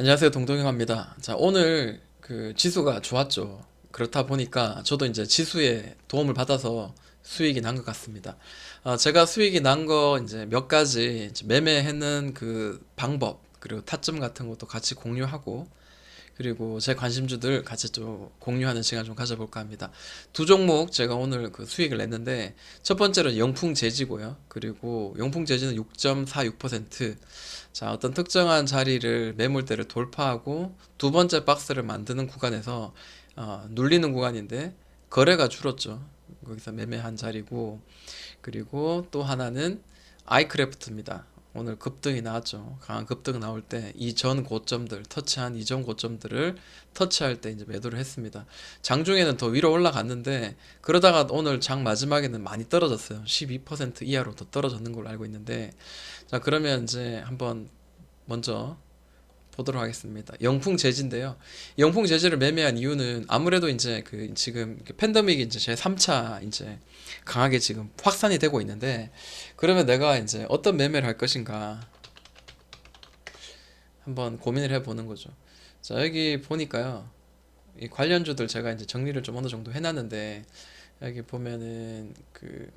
안녕하세요, 동동형입니다. 자, 오늘 그 지수가 좋았죠. 그렇다 보니까 저도 이제 지수에 도움을 받아서 수익이 난 것 같습니다. 제가 수익이 난 거 이제 몇 가지 이제 매매하는 그 방법, 그리고 타점 같은 것도 같이 공유하고, 그리고 제 관심주들 같이 좀 공유하는 시간 좀 가져볼까 합니다. 두 종목 제가 오늘 그 수익을 냈는데, 첫 번째는 영풍제지고요. 그리고 영풍제지는 6.46%. 자, 어떤 특정한 자리를 매물대를 돌파하고 두 번째 박스를 만드는 구간에서 눌리는 구간인데 거래가 줄었죠. 거기서 매매한 자리고, 그리고 또 하나는 아이크래프트입니다. 오늘 급등이 나왔죠. 강한 급등 나올 때 이전 고점들, 터치한 이전 고점들을 터치할 때 이제 매도를 했습니다. 장중에는 더 위로 올라갔는데 그러다가 오늘 장 마지막에는 많이 떨어졌어요. 12% 이하로 더 떨어졌는 걸로 알고 있는데, 자, 그러면 이제 한번 먼저 보도록 하겠습니다. 영풍 재지인데요. 영풍 재지를 매매한 이유는 아무래도 이제 그 지금 팬데믹이 이제 제 3차 이제 강하게 지금 확산이 되고 있는데, 그러면 내가 이제 어떤 매매를 할 것인가 한번 고민을 해보는 거죠. 자, 여기 보니까요. 이 관련주들 제가 이제 정리를 좀 어느 정도 해놨는데, 여기 보면은 그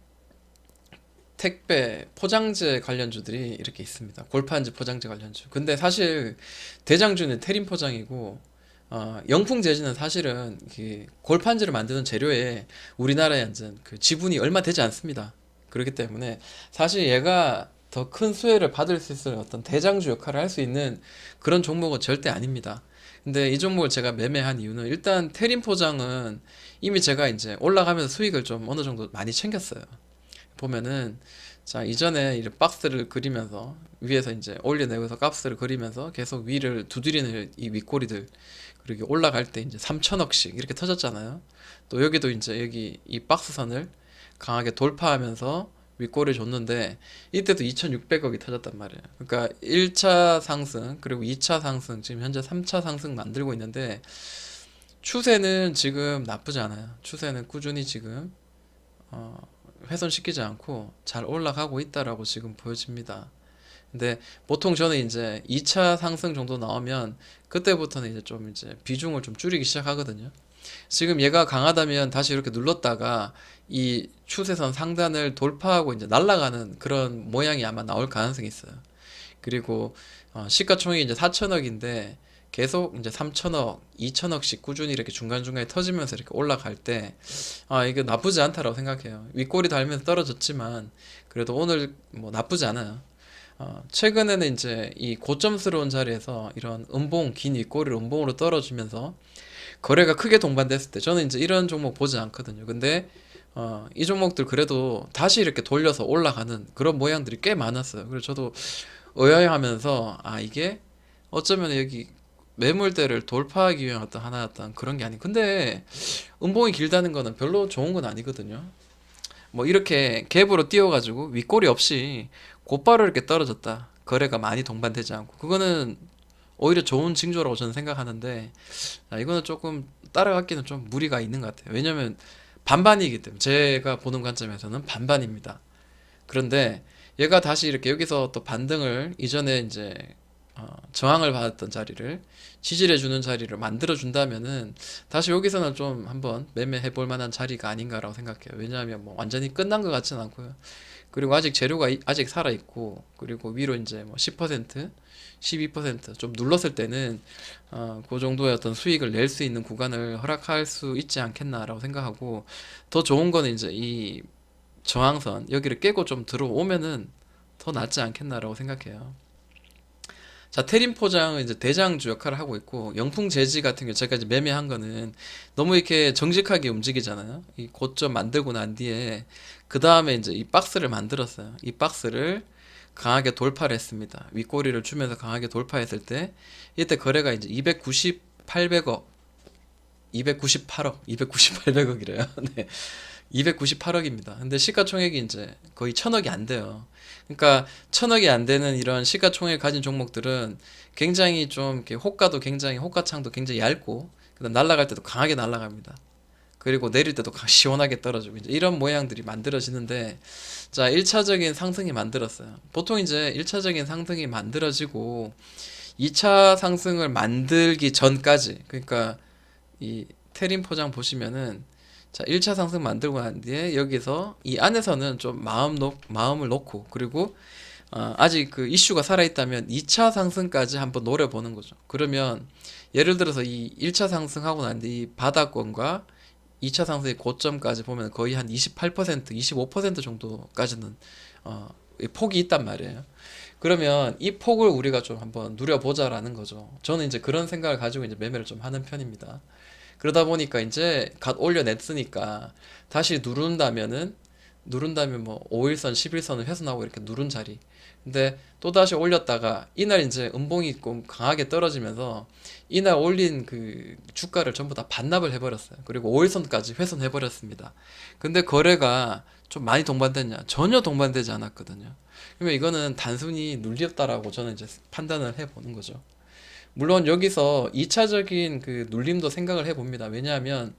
택배 포장재 관련주들이 이렇게 있습니다. 골판지 포장재 관련주. 근데 사실 대장주는 테린 포장이고, 영풍 재지는 사실은 그 골판지를 만드는 재료에 우리나라에 이제 그 지분이 얼마 되지 않습니다. 그렇기 때문에 사실 얘가 더 큰 수혜를 받을 수 있을 어떤 대장주 역할을 할 수 있는 그런 종목은 절대 아닙니다. 근데 이 종목을 제가 매매한 이유는, 일단 테린 포장은 이미 제가 이제 올라가면서 수익을 좀 어느 정도 많이 챙겼어요. 보면은, 자, 이전에 이런 박스를 그리면서 위에서 이제 올려내면서 값을 그리면서 계속 위를 두드리는 이 윗꼬리들, 그리고 올라갈 때 이제 3천억씩 이렇게 터졌잖아요. 또 여기도 이제 여기 이 박스선을 강하게 돌파하면서 윗꼬리 줬는데 이때도 2,600억이 터졌단 말이에요. 그러니까 1차 상승 그리고 2차 상승, 지금 현재 3차 상승 만들고 있는데, 추세는 지금 나쁘지 않아요. 추세는 꾸준히 지금 어, 훼손시키지 않고 잘 올라가고 있다라고 지금 보여집니다. 근데 보통 저는 이제 2차 상승 정도 나오면 그때부터는 이제 좀 이제 비중을 좀 줄이기 시작하거든요. 지금 얘가 강하다면 다시 이렇게 눌렀다가 이 추세선 상단을 돌파하고 이제 날아가는 그런 모양이 아마 나올 가능성이 있어요. 그리고 시가총액이 이제 4천억인데 계속 이제 3천억, 2천억씩 꾸준히 이렇게 중간중간에 터지면서 이렇게 올라갈 때, 이게 나쁘지 않다라고 생각해요. 윗꼬리 달면서 떨어졌지만 그래도 오늘 뭐 나쁘지 않아요. 최근에는 이제 이 고점스러운 자리에서 이런 음봉, 긴 윗꼬리를 음봉으로 떨어지면서 거래가 크게 동반됐을 때 저는 이제 이런 종목 보지 않거든요. 근데 이 종목들 그래도 다시 이렇게 돌려서 올라가는 그런 모양들이 꽤 많았어요. 그래서 저도 의아해하면서, 이게 어쩌면 여기 매물대를 돌파하기 위한 어떤 하나였던 그런 게 아니. 근데 음봉이 길다는 거는 별로 좋은 건 아니거든요. 뭐 이렇게 갭으로 뛰어가지고 윗꼬리 없이 곧바로 이렇게 떨어졌다. 거래가 많이 동반되지 않고. 그거는 오히려 좋은 징조라고 저는 생각하는데, 이거는 조금 따라가기는 좀 무리가 있는 것 같아요. 왜냐면 반반이기 때문에, 제가 보는 관점에서는 반반입니다. 그런데 얘가 다시 이렇게 여기서 또 반등을, 이전에 이제 저항을 받았던 자리를 지지해 주는 자리를 만들어 준다면은 다시 여기서는 좀 한번 매매해 볼 만한 자리가 아닌가라고 생각해요. 왜냐하면 뭐 완전히 끝난 것 같지는 않고요. 그리고 아직 재료가 아직 살아 있고, 그리고 위로 이제 뭐 10%, 12%좀 눌렀을 때는 그 정도의 어떤 수익을 낼 수 있는 구간을 허락할 수 있지 않겠나라고 생각하고, 더 좋은 거는 이제 이 저항선 여기를 깨고 좀 들어오면은 더 낫지 않겠나라고 생각해요. 자, 테린 포장은 이제 대장주 역할을 하고 있고, 영풍 재지 같은 경우 제가 이제 매매한 거는 너무 이렇게 정직하게 움직이잖아요. 이 고점 만들고 난 뒤에 그 다음에 이제 이 박스를 만들었어요. 이 박스를 강하게 돌파를 했습니다. 윗꼬리를 주면서 강하게 돌파했을 때 이때 거래가 이제 298억, 298억, 298억이래요. 네. 298억입니다. 근데 시가총액이 이제 거의 1,000억이 안 돼요. 그러니까 1,000억이 안 되는 이런 시가총액 가진 종목들은 굉장히 좀 이렇게 호가창도 굉장히 얇고, 그다음 날아갈 때도 강하게 날아갑니다. 그리고 내릴 때도 시원하게 떨어지고 이제 이런 모양들이 만들어지는데, 자, 1차적인 상승이 만들었어요. 보통 이제 1차적인 상승이 만들어지고 2차 상승을 만들기 전까지, 그러니까 이 테린 포장 보시면은 자, 1차 상승 만들고 난 뒤에 여기서 이 안에서는 좀 마음을 놓고, 그리고 아직 그 이슈가 살아있다면 2차 상승까지 한번 노려보는 거죠. 그러면 예를 들어서 이 1차 상승하고 난 뒤 바닥권과 2차 상승의 고점까지 보면 거의 한 28%, 25% 정도까지는 이 폭이 있단 말이에요. 그러면 이 폭을 우리가 좀 한번 누려보자라는 거죠. 저는 이제 그런 생각을 가지고 이제 매매를 좀 하는 편입니다. 그러다 보니까 이제 갓 올려냈으니까 다시 누른다면 뭐 5일선, 10일선을 훼손하고 이렇게 누른 자리. 근데 또 다시 올렸다가 이날 이제 음봉이 좀 강하게 떨어지면서 이날 올린 그 주가를 전부 다 반납을 해버렸어요. 그리고 5일선까지 훼손해버렸습니다. 근데 거래가 좀 많이 동반됐냐? 전혀 동반되지 않았거든요. 그러면 이거는 단순히 눌렸다라고 저는 이제 판단을 해보는 거죠. 물론 여기서 2차적인 그 눌림도 생각을 해봅니다. 왜냐하면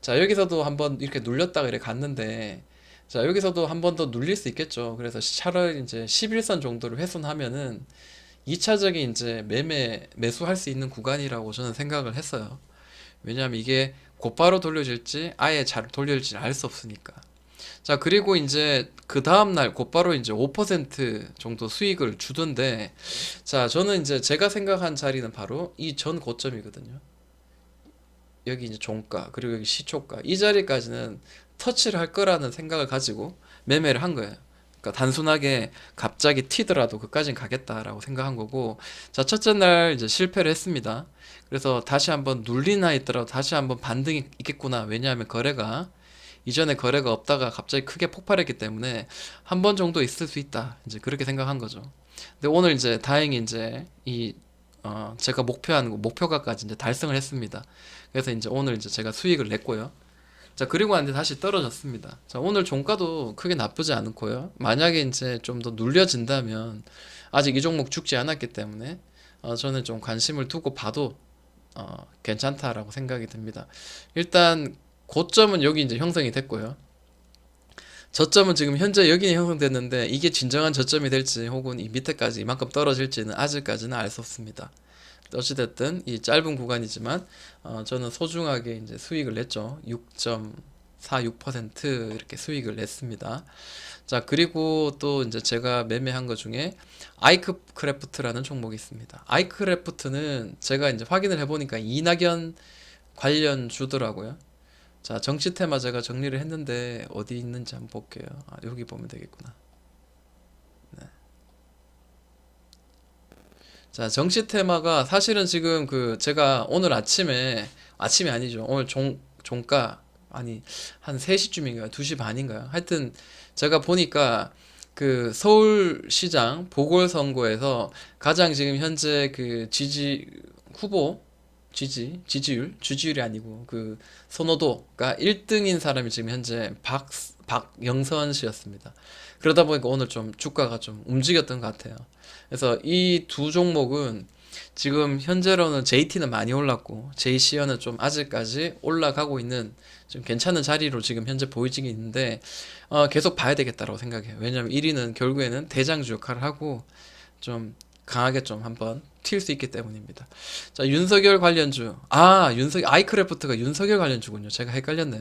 자, 여기서도 한번 이렇게 눌렸다가 이렇게 갔는데 자, 여기서도 한 번 더 눌릴 수 있겠죠. 그래서 차라리 이제 11선 정도를 훼손하면은 2차적인 이제 매수할 수 있는 구간이라고 저는 생각을 했어요. 왜냐하면 이게 곧바로 돌려질지 아예 잘 돌려질지 알 수 없으니까. 자, 그리고 이제 그 다음날 곧바로 이제 5% 정도 수익을 주던데, 자, 저는 이제 제가 생각한 자리는 바로 이 전 고점이거든요. 여기 이제 종가, 그리고 여기 시초가, 이 자리까지는 터치를 할 거라는 생각을 가지고 매매를 한 거예요. 그러니까 단순하게 갑자기 튀더라도 그까진 가겠다라고 생각한 거고, 자, 첫째 날 이제 실패를 했습니다. 그래서 다시 한번 눌리나 있더라도 다시 한번 반등이 있겠구나. 왜냐하면 이전에 거래가 없다가 갑자기 크게 폭발했기 때문에 한 번 정도 있을 수 있다. 이제 그렇게 생각한 거죠. 근데 오늘 이제 다행히 이제 제가 목표한 목표가까지 이제 달성을 했습니다. 그래서 이제 오늘 이제 제가 수익을 냈고요. 자, 그리고 안돼 다시 떨어졌습니다. 자, 오늘 종가도 크게 나쁘지 않고요. 만약에 이제 좀 더 눌려진다면 아직 이 종목 죽지 않았기 때문에 저는 좀 관심을 두고 봐도 괜찮다라고 생각이 듭니다. 일단 고점은 여기 이제 형성이 됐고요. 저점은 지금 현재 여기 형성됐는데 이게 진정한 저점이 될지 혹은 이 밑에까지 이만큼 떨어질지는 아직까지는 알 수 없습니다. 어찌됐든 이 짧은 구간이지만 저는 소중하게 이제 수익을 냈죠. 6.46% 이렇게 수익을 냈습니다. 자, 그리고 또 이제 제가 매매한 것 중에 아이크크래프트라는 종목이 있습니다. 아이크래프트는 제가 이제 확인을 해보니까 이낙연 관련 주더라고요. 자, 정치 테마 제가 정리를 했는데 어디 있는지 한번 볼게요. 여기 보면 되겠구나. 네. 자, 정치 테마가 사실은 지금 그 제가 오늘 아침이 아니죠. 오늘 종가 아니 한 3시쯤인가요? 2시 반인가요? 하여튼 제가 보니까 그 서울시장 보궐선거에서 가장 지금 현재 그 후보 지지율이 아니고 그 선호도가 1등인 사람이 지금 현재 박영선 씨였습니다. 그러다 보니까 오늘 좀 주가가 좀 움직였던 것 같아요. 그래서 이 두 종목은 지금 현재로는 JT는 많이 올랐고 JC어는 좀 아직까지 올라가고 있는 좀 괜찮은 자리로 지금 현재 보이지는 있는데 계속 봐야 되겠다라고 생각해요. 왜냐하면 1위는 결국에는 대장주 역할을 하고 좀 강하게 좀 한번 튈 수 있기 때문입니다. 자, 윤석열 관련주. 아이크래프트가 윤석열 관련주군요. 제가 헷갈렸네요.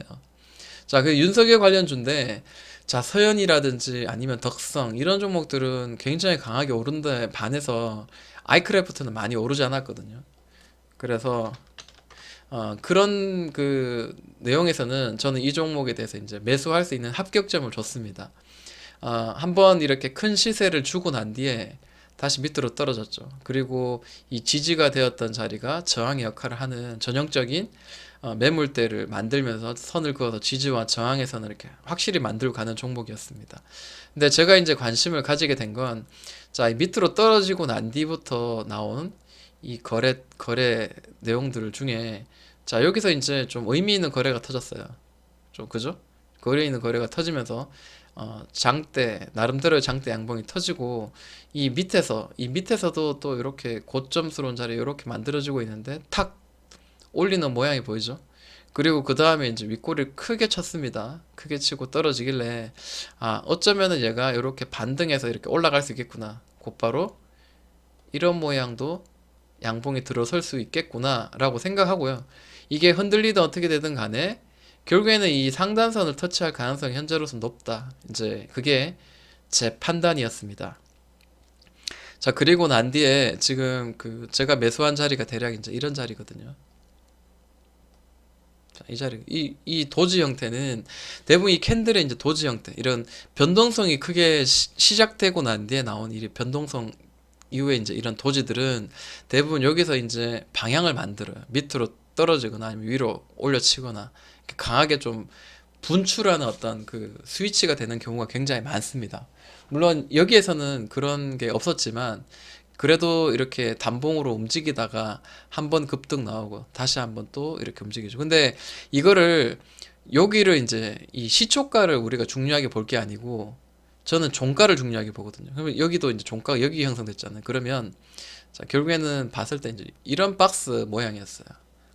자, 그 윤석열 관련주인데, 자, 서현이라든지 아니면 덕성, 이런 종목들은 굉장히 강하게 오른데 반해서 아이크래프트는 많이 오르지 않았거든요. 그래서, 그런 그 내용에서는 저는 이 종목에 대해서 이제 매수할 수 있는 합격점을 줬습니다. 한번 이렇게 큰 시세를 주고 난 뒤에 다시 밑으로 떨어졌죠. 그리고 이 지지가 되었던 자리가 저항의 역할을 하는 전형적인 매물대를 만들면서 선을 그어서 지지와 저항의 선을 이렇게 확실히 만들고 가는 종목이었습니다. 근데 제가 이제 관심을 가지게 된 건, 자, 이 밑으로 떨어지고 난 뒤부터 나온 이 거래 내용들 중에, 자, 여기서 이제 좀 의미 있는 거래가 터졌어요. 좀, 그죠? 거래 있는 거래가 터지면서, 나름대로의 장대 양봉이 터지고, 이 밑에서도 또 이렇게 고점스러운 자리 이렇게 만들어지고 있는데, 탁! 올리는 모양이 보이죠? 그리고 그 다음에 이제 윗꼬리를 크게 쳤습니다. 크게 치고 떨어지길래, 어쩌면은 얘가 이렇게 반등해서 이렇게 올라갈 수 있겠구나. 곧바로 이런 모양도 양봉이 들어설 수 있겠구나라고 생각하고요. 이게 흔들리든 어떻게 되든 간에 결국에는 이 상단선을 터치할 가능성이 현재로서 높다. 이제 그게 제 판단이었습니다. 자, 그리고 난 뒤에 지금 그 제가 매수한 자리가 대략 이제 이런 자리거든요. 자, 이 자리, 이 도지 형태는 대부분 이 캔들의 이제 도지 형태, 이런 변동성이 크게 시작되고 난 뒤에 나온 이 변동성 이후에 이제 이런 도지들은 대부분 여기서 이제 방향을 만들어요. 밑으로 떨어지거나 아니면 위로 올려치거나 이렇게 강하게 좀 분출하는 어떤 그 스위치가 되는 경우가 굉장히 많습니다. 물론 여기에서는 그런 게 없었지만 그래도 이렇게 단봉으로 움직이다가 한 번 급등 나오고 다시 한번 또 이렇게 움직이죠. 근데 이거를 여기를 이제 이 시초가를 우리가 중요하게 볼 게 아니고 저는 종가를 중요하게 보거든요. 그러면 여기도 이제 종가가 여기 형성됐잖아요. 그러면 자, 결국에는 봤을 때 이제 이런 박스 모양이었어요.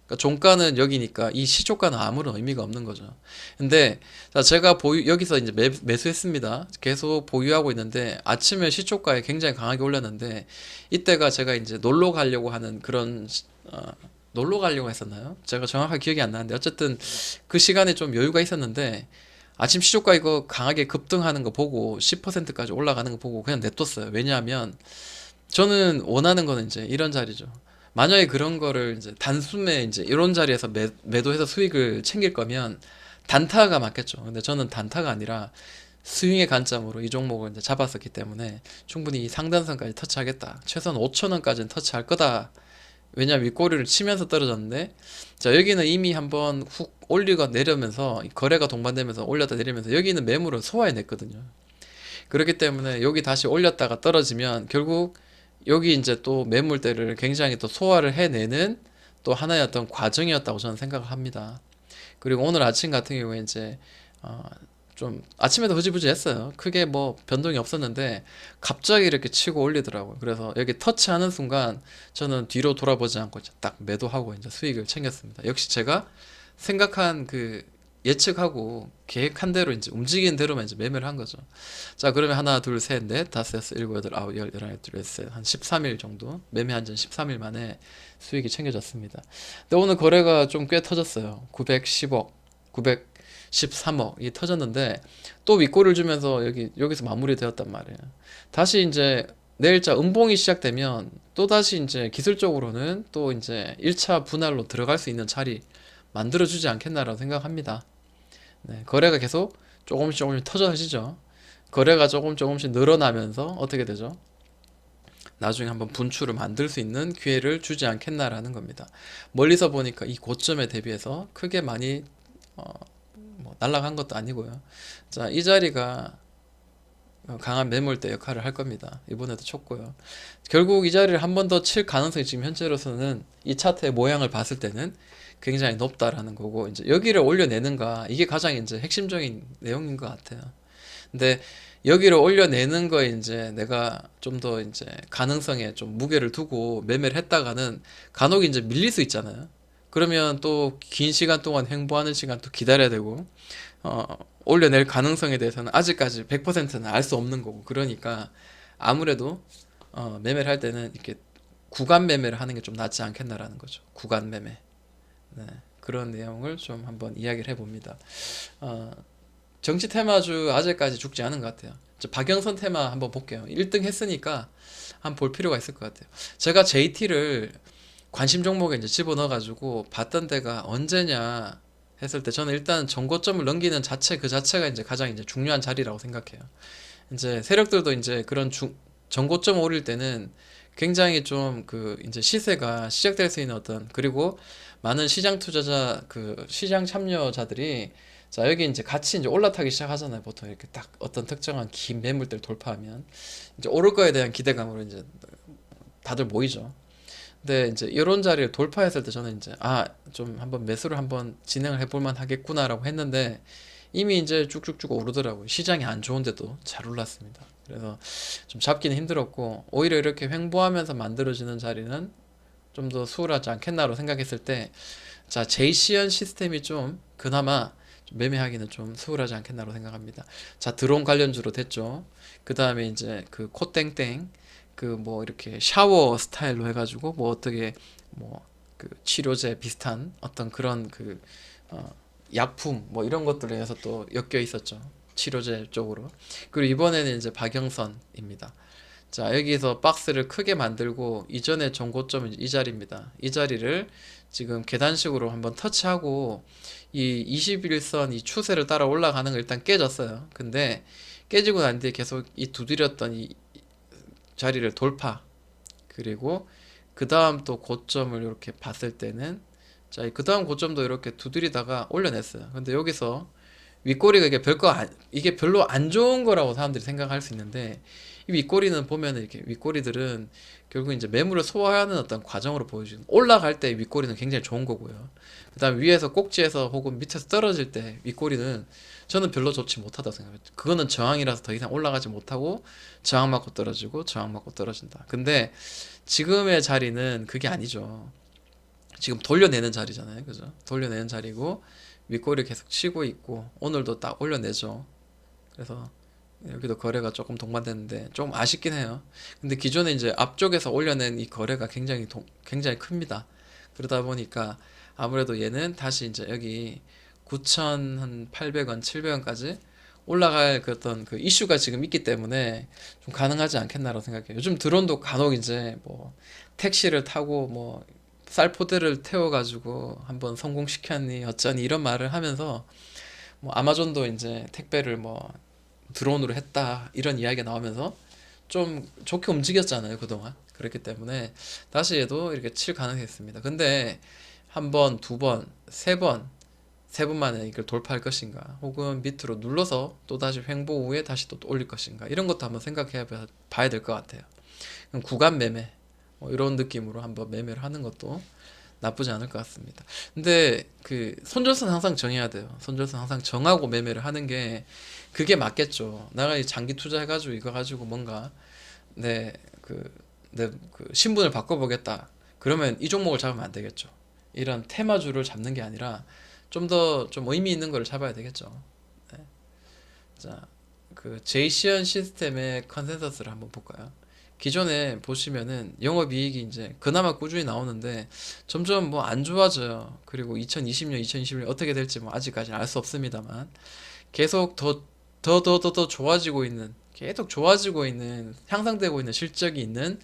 그러니까 종가는 여기니까 이 시초가는 아무런 의미가 없는 거죠. 근데 자, 제가 여기서 이제 매수했습니다. 계속 보유하고 있는데 아침에 시초가에 굉장히 강하게 올렸는데 이때가 제가 이제 놀러 가려고 하는 그런 놀러 가려고 했었나요? 제가 정확하게 기억이 안 나는데 어쨌든 그 시간에 좀 여유가 있었는데 아침 시초가 이거 강하게 급등하는 거 보고 10%까지 올라가는 거 보고 그냥 냅뒀어요. 왜냐하면 저는 원하는 거는 이제 이런 자리죠. 만약에 그런 거를 이제 단숨에 이제 이런 자리에서 매도해서 수익을 챙길 거면 단타가 맞겠죠. 근데 저는 단타가 아니라 스윙의 관점으로 이 종목을 이제 잡았었기 때문에 충분히 이 상단선까지 터치하겠다. 최소한 5천 원까지는 터치할 거다. 왜냐면 윗꼬리를 치면서 떨어졌는데 자, 여기는 이미 한번 훅 올리고 내려면서 거래가 동반되면서 올렸다 내리면서 여기는 매물을 소화해냈거든요. 그렇기 때문에 여기 다시 올렸다가 떨어지면 결국 여기 이제 또 매물대를 굉장히 또 소화를 해내는 또 하나의 어떤 과정이었다고 저는 생각을 합니다. 그리고 오늘 아침 같은 경우에 이제 어, 좀 아침에도 흐지부지 했어요. 크게 뭐 변동이 없었는데 갑자기 이렇게 치고 올리더라고요. 그래서 여기 터치하는 순간 저는 뒤로 돌아보지 않고 이제 딱 매도하고 이제 수익을 챙겼습니다. 역시 제가 생각한 그 예측하고 계획한 대로 이제 움직이는 대로만 이제 매매를 한 거죠. 자, 그러면 하나, 둘, 셋, 넷, 다섯, 여섯, 일곱, 여덟, 아홉, 열, 열하나, 둘, 셋, 한 13일 정도 매매한 지 13일 만에 수익이 챙겨졌습니다. 근데 오늘 거래가 좀 꽤 터졌어요. 910억, 913억이 터졌는데 또 윗골을 주면서 여기서 마무리되었단 말이에요. 다시 이제 내일자 음봉이 시작되면 또 다시 이제 기술적으로는 또 이제 1차 분할로 들어갈 수 있는 자리 만들어주지 않겠나라고 생각합니다. 네, 거래가 계속 조금씩 터져지죠. 거래가 조금씩 늘어나면서 어떻게 되죠? 나중에 한번 분출을 만들 수 있는 기회를 주지 않겠나라는 겁니다. 멀리서 보니까 이 고점에 대비해서 크게 많이 어, 뭐 날아간 것도 아니고요. 자, 이 자리가 강한 매물대 역할을 할 겁니다. 이번에도 쳤고요. 결국 이 자리를 한 번 더 칠 가능성이 지금 현재로서는 이 차트의 모양을 봤을 때는 굉장히 높다라는 거고 이제 여기를 올려내는가 이게 가장 이제 핵심적인 내용인 것 같아요. 근데 여기를 올려내는 거에 이제 내가 좀 더 이제 가능성에 좀 무게를 두고 매매를 했다가는 간혹 이제 밀릴 수 있잖아요. 그러면 또 긴 시간 동안 횡보하는 시간 또 기다려야 되고 어, 올려낼 가능성에 대해서는 아직까지 100%는 알 수 없는 거고 그러니까 아무래도 매매를 할 때는 이렇게 구간 매매를 하는 게 좀 낫지 않겠나라는 거죠. 구간 매매. 네, 그런 내용을 좀 한번 이야기를 해봅니다. 어, 정치 테마주 아직까지 죽지 않은 것 같아요. 박영선 테마 한번 볼게요. 1등 했으니까 한번 볼 필요가 있을 것 같아요. 제가 JT를 관심 종목에 이제 집어넣어가지고 봤던 데가 언제냐 했을 때 저는 일단 정고점을 넘기는 자체 그 자체가 이제 가장 이제 중요한 자리라고 생각해요. 이제 세력들도 이제 그런 정고점 오릴 때는 굉장히 좀 그 이제 시세가 시작될 수 있는 어떤 그리고 많은 시장 투자자 그 시장 참여자들이 자 여기 이제 같이 이제 올라타기 시작하잖아요. 보통 이렇게 딱 어떤 특정한 긴 매물대를 돌파하면 이제 오를 거에 대한 기대감으로 이제 다들 모이죠. 근데 이제 이런 자리를 돌파했을 때 저는 이제 좀 한번 매수를 한번 진행을 해볼 만 하겠구나라고 했는데 이미 이제 쭉쭉쭉 오르더라고요. 시장이 안 좋은데도 잘 올랐습니다. 그래서 좀 잡기는 힘들었고 오히려 이렇게 횡보하면서 만들어지는 자리는 좀 더 수월하지 않겠나로 생각했을 때 자, 제이시언 시스템이 좀 그나마 좀 매매하기는 좀 수월하지 않겠나로 생각합니다. 자, 드론 관련주로 됐죠. 그 다음에 이제 그 코땡땡 그 뭐 이렇게 샤워 스타일로 해가지고 뭐 어떻게 뭐 그 치료제 비슷한 어떤 그런 그 어, 약품 뭐 이런 것들에 의해서 또 엮여 있었죠. 치료제 쪽으로. 그리고 이번에는 이제 박영선입니다. 자, 여기서 박스를 크게 만들고 이전에 정고점은 이 자리입니다. 이 자리를 지금 계단식으로 한번 터치하고 이 21선 이 추세를 따라 올라가는 거 일단 깨졌어요. 근데 깨지고 난 뒤에 계속 이 두드렸던 이 자리를 돌파. 그리고 그 다음 또 고점을 이렇게 봤을 때는 자, 그 다음 고점도 이렇게 두드리다가 올려냈어요. 근데 여기서 윗꼬리가 이게 별로 안 좋은 거라고 사람들이 생각할 수 있는데 이 윗꼬리는 보면은 이렇게 윗꼬리들은 결국 이제 매물을 소화하는 어떤 과정으로 보여주는 올라갈 때 윗꼬리는 굉장히 좋은 거고요. 그다음 위에서 꼭지에서 혹은 밑에서 떨어질 때 윗꼬리는 저는 별로 좋지 못하다고 생각해요. 그거는 저항이라서 더 이상 올라가지 못하고 저항 맞고 떨어지고 저항 맞고 떨어진다. 근데 지금의 자리는 그게 아니죠. 지금 돌려내는 자리잖아요. 그죠? 돌려내는 자리고 윗꼬리 계속 치고 있고 오늘도 딱 올려내죠. 그래서 여기도 거래가 조금 동반됐는데 좀 아쉽긴 해요. 근데 기존에 이제 앞쪽에서 올려낸 이 거래가 굉장히 큽니다. 그러다 보니까 아무래도 얘는 다시 이제 여기 9,800원, 700원까지 올라갈 그 어떤 그 이슈가 지금 있기 때문에 좀 가능하지 않겠나라고 생각해요. 요즘 드론도 간혹 이제 뭐 택시를 타고 뭐 쌀포대를 태워가지고 한번 성공시켰니 어쩌니 이런 말을 하면서 뭐 아마존도 이제 택배를 뭐 드론으로 했다 이런 이야기가 나오면서 좀 좋게 움직였잖아요 그동안. 그렇기 때문에 다시 얘도 이렇게 칠 가능성이 있습니다. 근데 한 번, 두 번, 세 번 만에 이걸 돌파할 것인가 혹은 밑으로 눌러서 또 다시 횡보 후에 다시 또 올릴 것인가 이런 것도 한번 생각해 봐야 될 것 같아요. 그럼 구간 매매 뭐 이런 느낌으로 한번 매매를 하는 것도 나쁘지 않을 것 같습니다. 근데 그 손절선 항상 정해야 돼요. 손절선 항상 정하고 매매를 하는 게 그게 맞겠죠. 내가 이 장기 투자해가지고 이거 가지고 뭔가 내 내 그 신분을 바꿔보겠다. 그러면 이 종목을 잡으면 안 되겠죠. 이런 테마주를 잡는 게 아니라 좀 더 좀 의미 있는 거를 잡아야 되겠죠. 네. 자, 그 제이시언 시스템의 컨센서스를 한번 볼까요? 기존에 보시면은 영업이익이 이제 그나마 꾸준히 나오는데 점점 뭐 안 좋아져요. 그리고 2020년, 2021년 어떻게 될지 뭐 아직까지 알 수 없습니다만 계속 더 좋아지고 있는 계속 좋아지고 있는 향상되고 있는 실적이 있는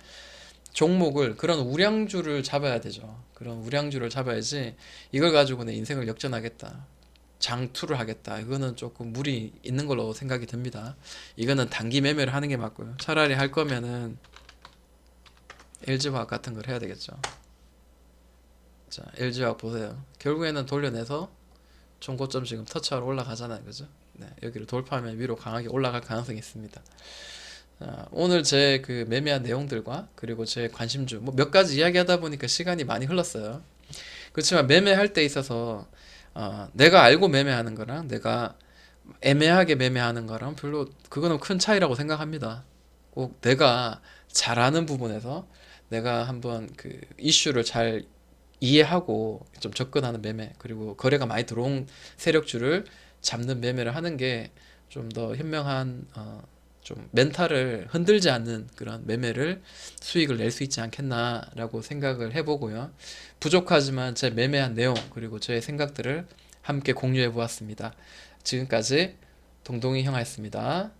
종목을 그런 우량주를 잡아야 되죠. 그런 우량주를 잡아야지 이걸 가지고 내 인생을 역전하겠다. 장투를 하겠다. 이거는 조금 무리 있는 걸로 생각이 듭니다. 이거는 단기 매매를 하는 게 맞고요. 차라리 할 거면은 LG화학 같은 걸 해야 되겠죠. 자, LG화학 보세요. 결국에는 돌려내서 종고점 지금 터치하러 올라가잖아요. 그죠? 네, 여기를 돌파하면 위로 강하게 올라갈 가능성이 있습니다. 자, 오늘 제 그 매매한 내용들과 그리고 제 관심주 뭐 몇 가지 이야기하다 보니까 시간이 많이 흘렀어요. 그렇지만 매매할 때 있어서 내가 알고 매매하는 거랑 내가 애매하게 매매하는 거랑 별로 그거는 큰 차이라고 생각합니다. 꼭 내가 잘하는 부분에서 내가 한번 그 이슈를 잘 이해하고 좀 접근하는 매매 그리고 거래가 많이 들어온 세력주를 잡는 매매를 하는 게 좀 더 현명한 좀 멘탈을 흔들지 않는 그런 매매를 수익을 낼 수 있지 않겠나라고 생각을 해보고요. 부족하지만 제 매매한 내용 그리고 저의 생각들을 함께 공유해 보았습니다. 지금까지 동동이 형아였습니다.